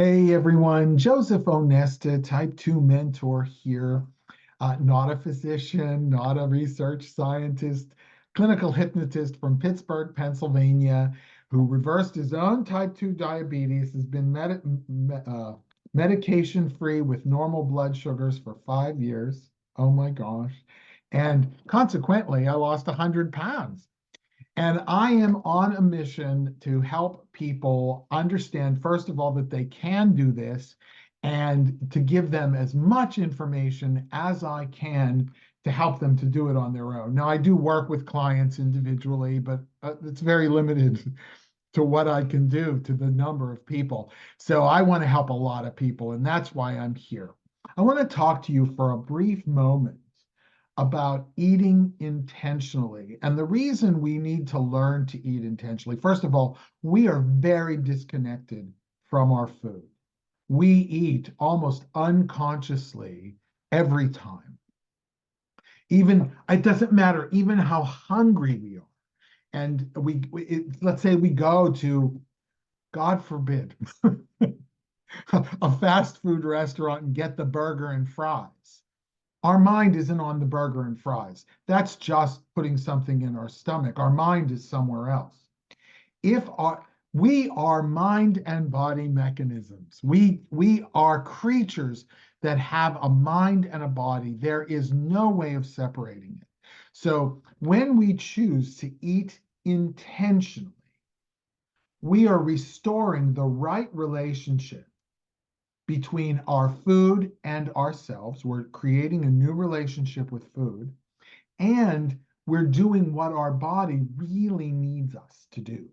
Hey everyone, Joseph Onesta, type 2 mentor here. Not a physician, not a research scientist, clinical hypnotist from Pittsburgh, Pennsylvania, who reversed his own type 2 diabetes, has been medication free with normal blood sugars for 5 years. Oh my gosh. And consequently, I lost 100 pounds. And I am on a mission to help people understand, first of all, that they can do this and to give them as much information as I can to help them to do it on their own. Now, I do work with clients individually, but it's very limited to what I can do to the number of people. So I want to help a lot of people, and that's why I'm here. I want to talk to you for a brief moment about eating intentionally. And the reason we need to learn to eat intentionally, first of all, we are very disconnected from our food. We eat almost unconsciously every time. Even, it doesn't matter even how hungry we are. And let's say we go to, God forbid, a fast food restaurant and get the burger and fries. Our mind isn't on the burger and fries. That's just putting something in our stomach. Our mind is somewhere else. If our We are mind and body mechanisms. We are creatures that have a mind and a body. There is no way of separating it. So when we choose to eat intentionally, we are restoring the right relationship between our food and ourselves. We're creating a new relationship with food, and we're doing what our body really needs us to do.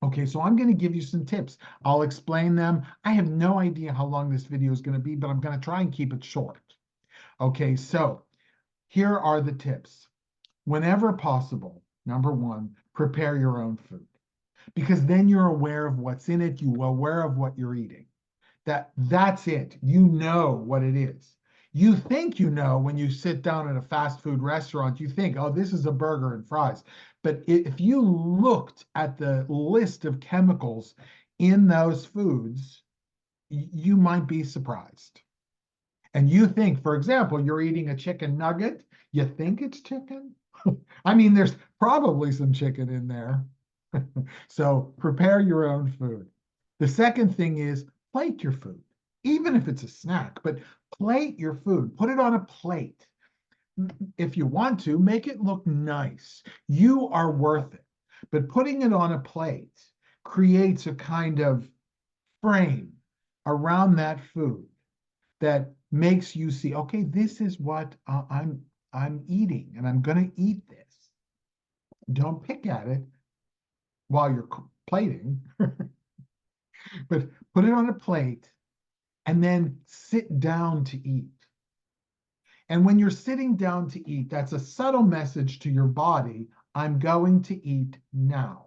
Okay, so I'm going to give you some tips. I'll explain them. I have no idea how long this video is going to be, but I'm going to try and keep it short. Okay, so here are the tips. Whenever possible, number one, prepare your own food, because then you're aware of what's in it, you're aware of what you're eating. That's it. You know what it is. You think you know when you sit down at a fast food restaurant, you think, oh, this is a burger and fries. But if you looked at the list of chemicals in those foods, you might be surprised. And you think, for example, you're eating a chicken nugget, you think it's chicken? I mean, there's probably some chicken in there. So prepare your own food. The second thing is plate your food, even if it's a snack, but plate your food. Put it on a plate. If you want to, make it look nice. You are worth it. But putting it on a plate creates a kind of frame around that food that makes you see, okay, this is what I'm eating, and I'm going to eat this. Don't pick at it while you're plating, but put it on a plate and then sit down to eat. And when you're sitting down to eat, that's a subtle message to your body, I'm going to eat now.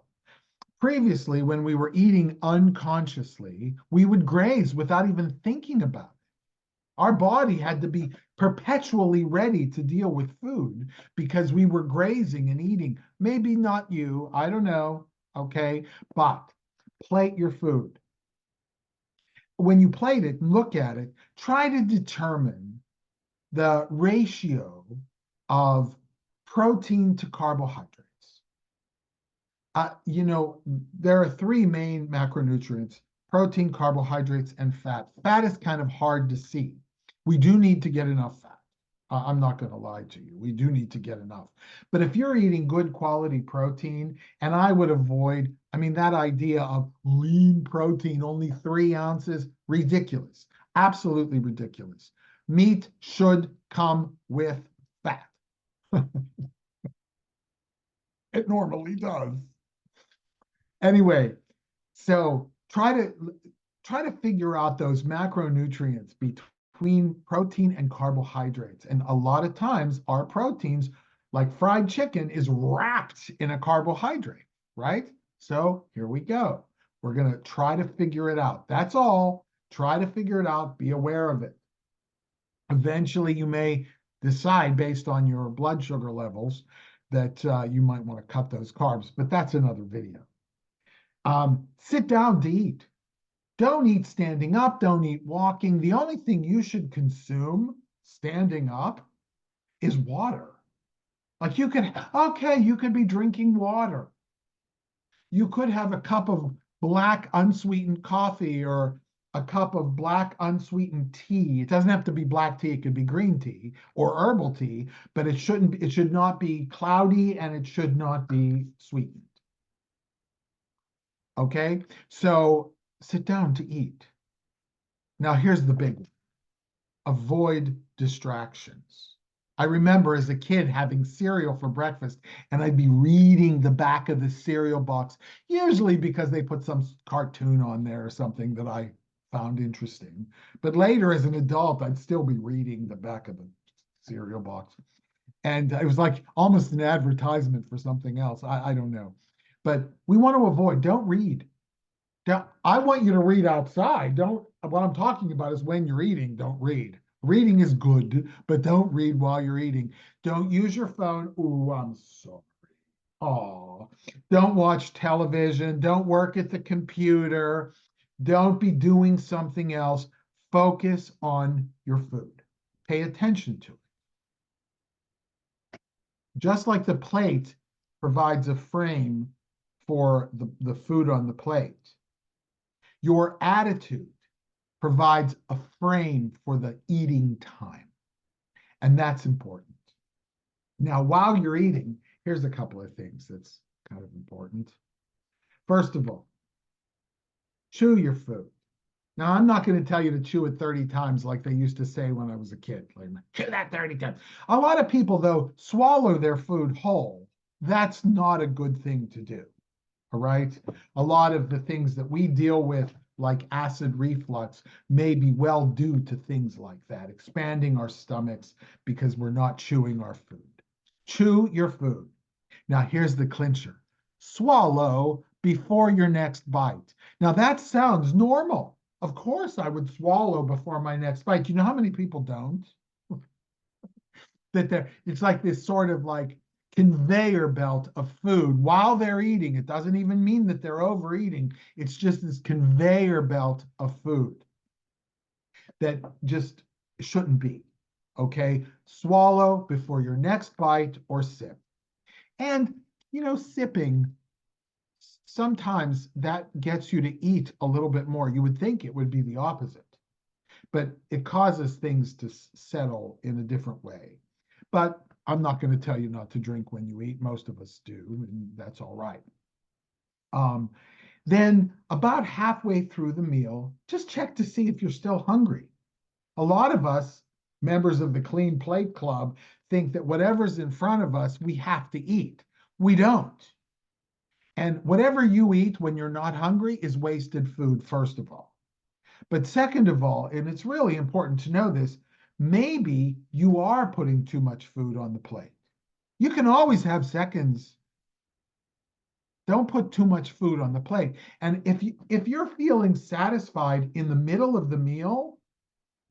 Previously, when we were eating unconsciously, we would graze without even thinking about it. Our body had to be perpetually ready to deal with food because we were grazing and eating. Maybe not you, I don't know, okay? But plate your food. When you plate it, look at it, try to determine the ratio of protein to carbohydrates. There are three main macronutrients: protein, carbohydrates, and fat. Fat is kind of hard to see. We do need to get enough fat. I'm not going to lie to you. We do need to get enough. But if you're eating good quality protein, and I would avoid, I mean, that idea of lean protein, only 3 ounces, ridiculous. Absolutely ridiculous. Meat should come with fat. It normally does. Anyway, so try to figure out those macronutrients between protein and carbohydrates. And a lot of times our proteins, like fried chicken, is wrapped in a carbohydrate, right? So here we go. We're going to try to figure it out. That's all. Try to figure it out. Be aware of it. Eventually, you may decide based on your blood sugar levels that you might want to cut those carbs, but that's another video. Sit down to eat. Don't eat standing up. Don't eat walking. The only thing you should consume standing up is water. Like you could, okay, you could be drinking water. You could have a cup of black unsweetened coffee or a cup of black unsweetened tea. It doesn't have to be black tea, it could be green tea or herbal tea, but it should not be cloudy and it should not be sweetened. Okay? So sit down to eat. Now here's the big one. Avoid distractions. I remember as a kid having cereal for breakfast, and I'd be reading the back of the cereal box, usually because they put some cartoon on there or something that I found interesting. But later, as an adult, I'd still be reading the back of the cereal box. And it was like almost an advertisement for something else. I don't know. But we want to avoid, don't read. I want you to read outside. What I'm talking about is when you're eating, don't read. Reading is good, but don't read while you're eating. Don't use your phone. Ooh, I'm sorry. Oh, don't watch television. Don't work at the computer. Don't be doing something else. Focus on your food. Pay attention to it. Just like the plate provides a frame for the food on the plate, your attitude provides a frame for the eating time. And that's important. Now, while you're eating, here's a couple of things that's kind of important. First of all, chew your food. Now, I'm not going to tell you to chew it 30 times like they used to say when I was a kid. Like, chew that 30 times. A lot of people, though, swallow their food whole. That's not a good thing to do. All right? A lot of the things that we deal with, like acid reflux, may be well due to things like that, expanding our stomachs because we're not chewing our food. Chew your food. Now, here's the clincher. Swallow before your next bite. Now, that sounds normal. Of course, I would swallow before my next bite. You know how many people don't? It's like this sort of like conveyor belt of food while they're eating. It doesn't even mean that they're overeating. It's just this conveyor belt of food that just shouldn't be. Okay? Swallow before your next bite or sip. And, sipping, sometimes that gets you to eat a little bit more. You would think it would be the opposite, but it causes things to settle in a different way. But I'm not going to tell you not to drink when you eat. Most of us do, and that's all right. Then about halfway through the meal, just check to see if you're still hungry. A lot of us, members of the Clean Plate Club, think that whatever's in front of us, we have to eat. We don't. And whatever you eat when you're not hungry is wasted food, first of all. But second of all, and it's really important to know this, maybe you are putting too much food on the plate. You can always have seconds. Don't put too much food on the plate. And if you're feeling satisfied in the middle of the meal,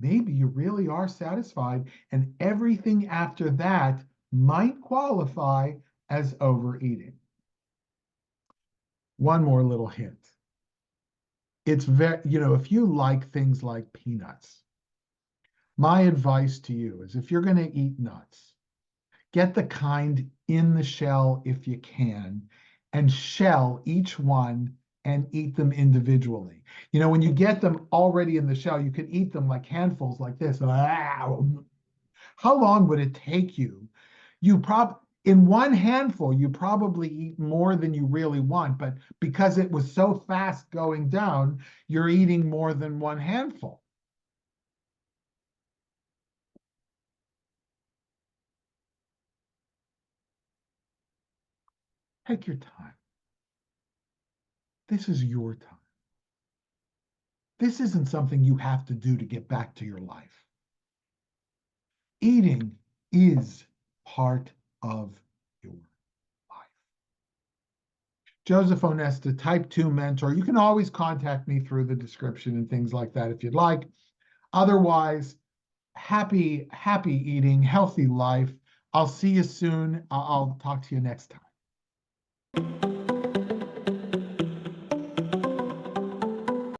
maybe you really are satisfied, and everything after that might qualify as overeating. One more little hint. It's very, if you like things like peanuts, my advice to you is if you're going to eat nuts, get the kind in the shell if you can, and shell each one and eat them individually. When you get them already in the shell, you can eat them like handfuls like this. How long would it take you? In one handful, you probably eat more than you really want, but because it was so fast going down, you're eating more than one handful. Take your time. This is your time. This isn't something you have to do to get back to your life. Eating is part of your life. Joseph Onesta, type 2 mentor. You can always contact me through the description and things like that if you'd like. Otherwise, happy eating, healthy life. I'll see you soon. I'll talk to you next time.